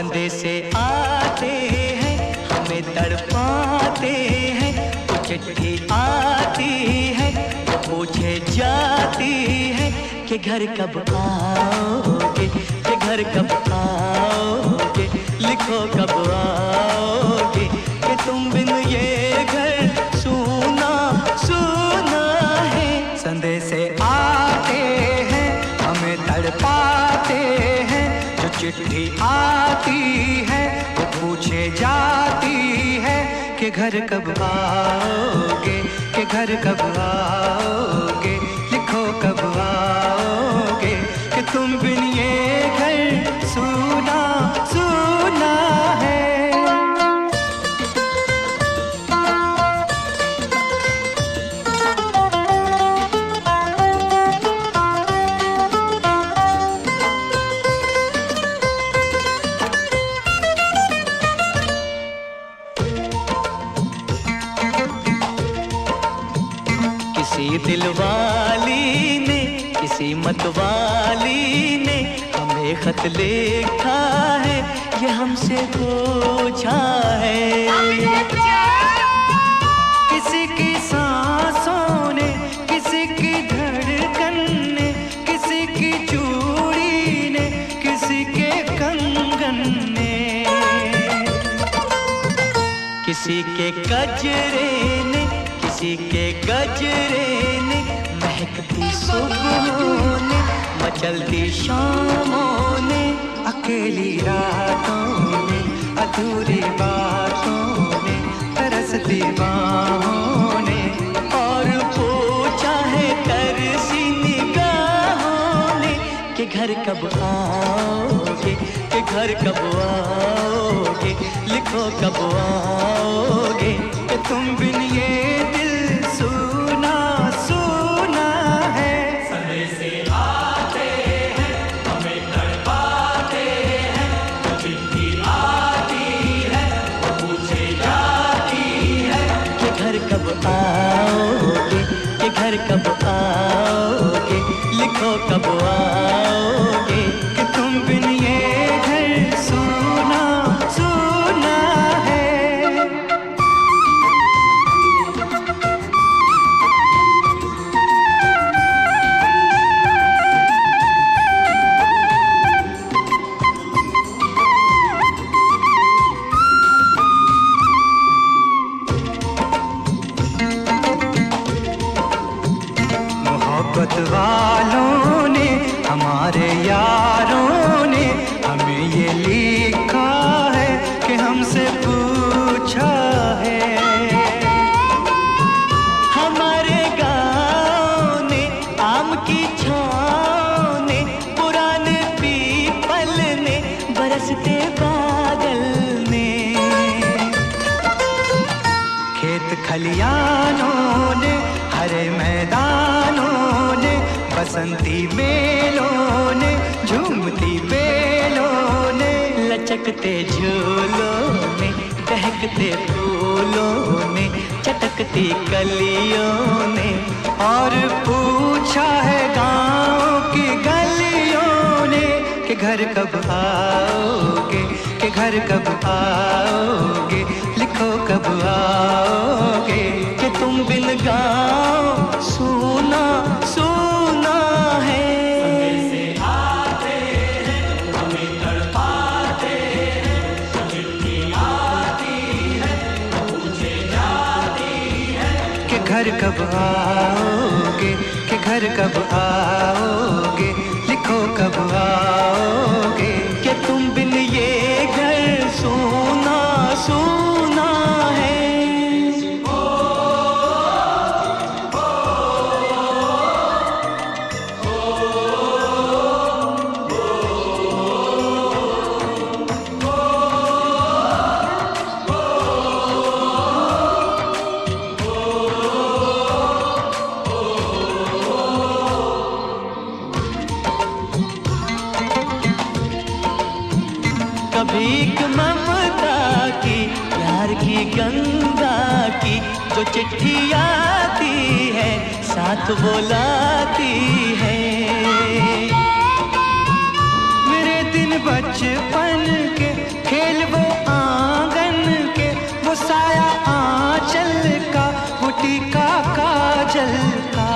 संदेशे आते हैं हमें तड़पाते हैं, वो चिट्ठी आती है वो पूछे जाती है कि घर कब आओगे, कि घर कब आओगे, लिखो कब आओगे, कि तुम बिन ये घर सूना सूना है। संदेशे आते हैं हमें तड़पाते हैं, जो चिट्ठी आती है वो पूछे जाती है कि घर कब आओगे, कि घर कब आओगे, लिखो कब आओगे, कि तुम बिन ये घर सूना सूना है। किसी दिलवाली ने किसी मतवाली ने हमें खत लिखा है, ये हमसे पूछा है। किसी की सांसों ने, किसी की धड़कन ने, किसी की चूड़ी ने, किसी के कंगन ने, किसी के गजरे ने, किसी के गजरे ने, महकती सुबहों ने, मचलती शामों ने, अकेली रातों ने, अधूरी बातों ने, तरसती बाहों ने, और पूछा है तरसी निगाहों ने कि घर कब आओगे, कि घर कब आओगे, लिखो कब आओगे, कि तुम बिन ये दिल सूना सूना है। संदेशे आते हैं हमें तड़पाते हैं, जो चिट्ठी आती है वो पूछे जाती है कि घर कब आओगे, कि घर कब आओगे, लिखो कब आओगे, कि तुम बिन ये घर सूना सूना है। मोहब्बत वालों ने, हमारे यारों ने हमें ये लिखा है कि हमसे पूछा है। हमारे गाँव ने, आम की छाँव ने, पुराने पीपल ने, बरसते बादल ने, खेत खलियानों ने, हरे मैदानों ने, बसंती मेलों ने, झूमती बेलों ने, लचकते झूलों ने, दहकते फूलों ने, चटकती कलियों ने, और पूछा है गाँव की गलियों ने कि घर कब आओगे, कि घर कब आओगे, लिखो कब आओगे, कि तुम बिन गाँव सूना सूना है। संदेशे आते हैं हमें तड़पाते हैं, जो चिट्ठी आती है वो पूछे जाती है कि घर कब आओगे, कि घर कब आओगे, लिखो कब आओगे, कि तुम बिन ये घर सूना सूना है। कभी एक ममता की, प्यार की गंगा की, जो चिट्ठी आती है साथ वो लाती है। मेरे दिन बचपन के खेल वो आंगन के, वो साया आंचल का, वो टीका काजल का।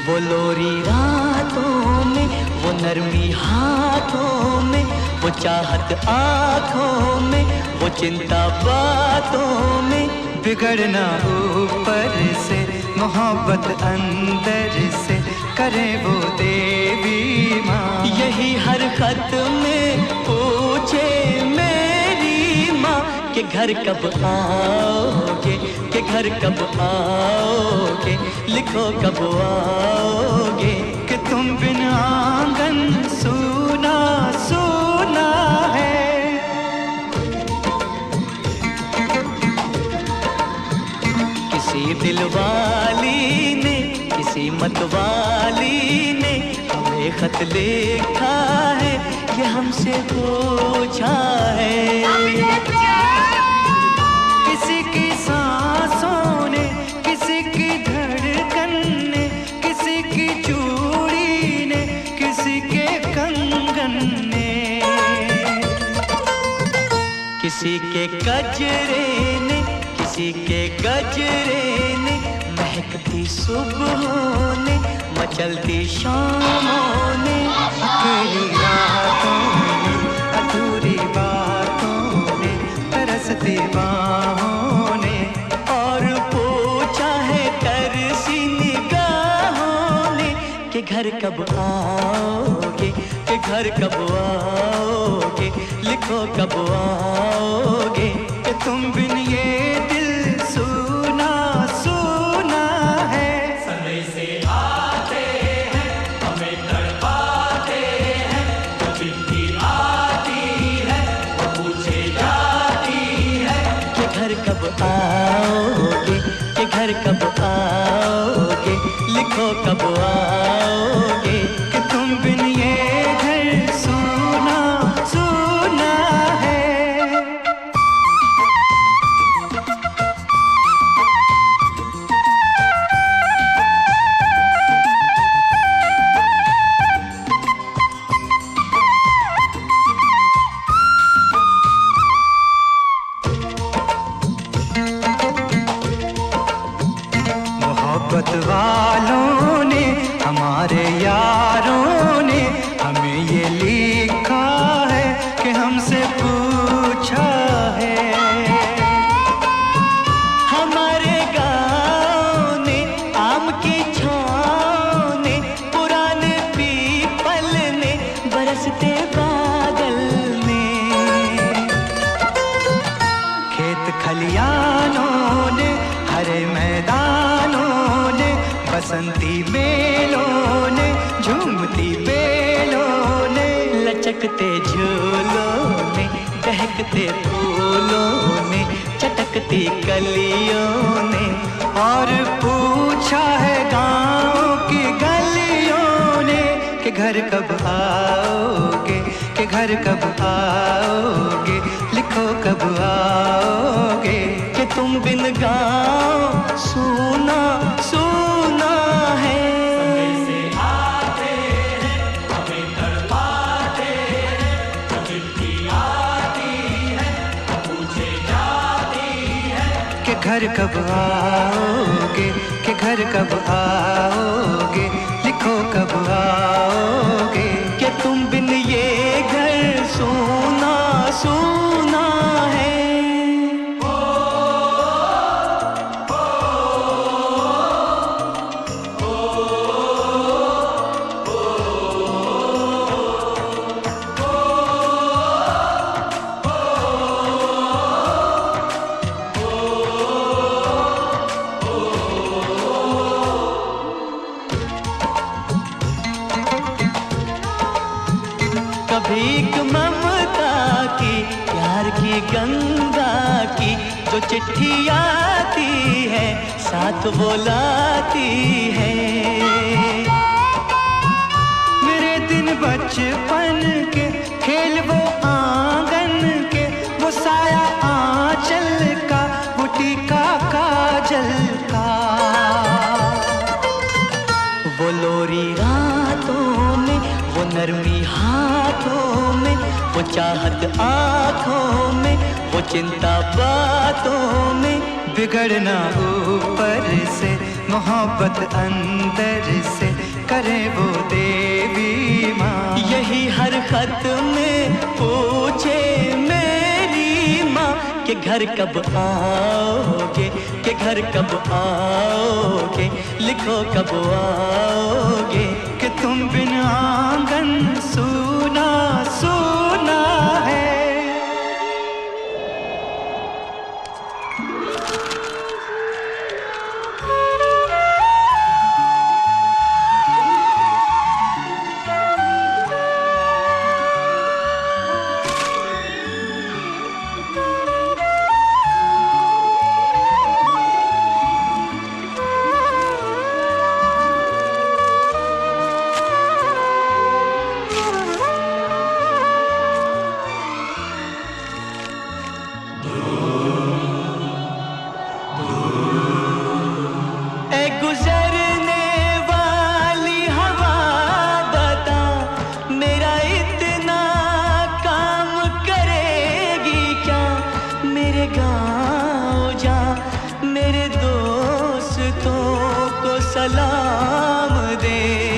वो लोरी रातों में, वो नरमी हाथों में, वो चाहत आँखों में, वो चिंता बातों में। बिगड़ना ऊपर से, मोहब्बत अंदर से, करे वो देवी माँ। यही हर खत में पूछे मेरी माँ कि घर कब आओगे, कि घर कब आओगे, लिखो कब आओगे। कि तुम बिन आंगन सूना सूना है। किसी दिलवाली ने, किसी मतवाली ने हमें खत लिखा है, ये हमसे पूछा है। किसी की सांसों ने, किसी की धड़कन ने, किसी की चूड़ी ने, किसी के कंगन ने, किसी के गजरे ने, किसी के गजरे ने, महकती सुबहों ने, मचलती शामों ने, अकेली रातों ने, अधूरी बातों ने, तरसती बाहों ने, और पूछा है तरसी निगाहों ने कि घर कब आओगे, कि घर कब आओगे, लिखो कब आओगे। कि तुम बिन ये दिल सूना सूना है। समय से आते हैं, हमें तड़पाते हैं, जो चिट्ठी आती है वो पूछे जाती है कि घर कब आओगे, कि घर कब आओगे, लिखो कब आओगे। कि तुम बिन ये घर सूना सूना है। मोहब्बत वालों ने, हमारे यारों ने हमें ये लिखा है कि हमसे पूछा है। हमारे गाँव ने, आम की छाँव ने, पुराने पीपल ने, बरसते बादल ने, खेत खलियानों ने, हरे मैदानों ने, बसंती मेलों ने, झूमती बेलों ने, लचकते झूलों ने, दहकते फूलों ने, चटकती कलियों ने, और पूछा है गाँव की गलियों ने कि घर कब आओगे, कि घर कब आओगे, लिखो कब आओगे। कि तुम बिन गाँव सूना सूना है। समय से आते हैं, हमें तड़पाते हैं, जो चिट्ठी आती है वो पूछे जाती है कि घर कब आओगे, कि घर कब आओगे, लिखो कब आओगे। कि तुम बिन ये घर सूना सूना है। भीख ममता की, प्यार की गंगा की, जो चिट्ठी आती है साथ वो लाती है। मेरे दिन बचपन के खेल वो आंगन के, वो साया आंचल का, वो टीका काजल का। वो लोरी रातों में, वो नरम कमी हाथों में, वो चाहत आँखों में, वो चिंता बातों में, बिगड़ना ऊपर से, मोहब्बत अंदर से, करे वो देवी माँ। यही हर खत में पूछे मेरी माँ कि घर कब आओगे, कि घर कब आओगे, लिखो कब आओगे, कि तुम बिन आंगन सूना सूना है। गुजरने वाली हवा बता, मेरा इतना काम करेगी क्या, मेरे गाँव जा, मेरे दोस्तों को सलाम दे।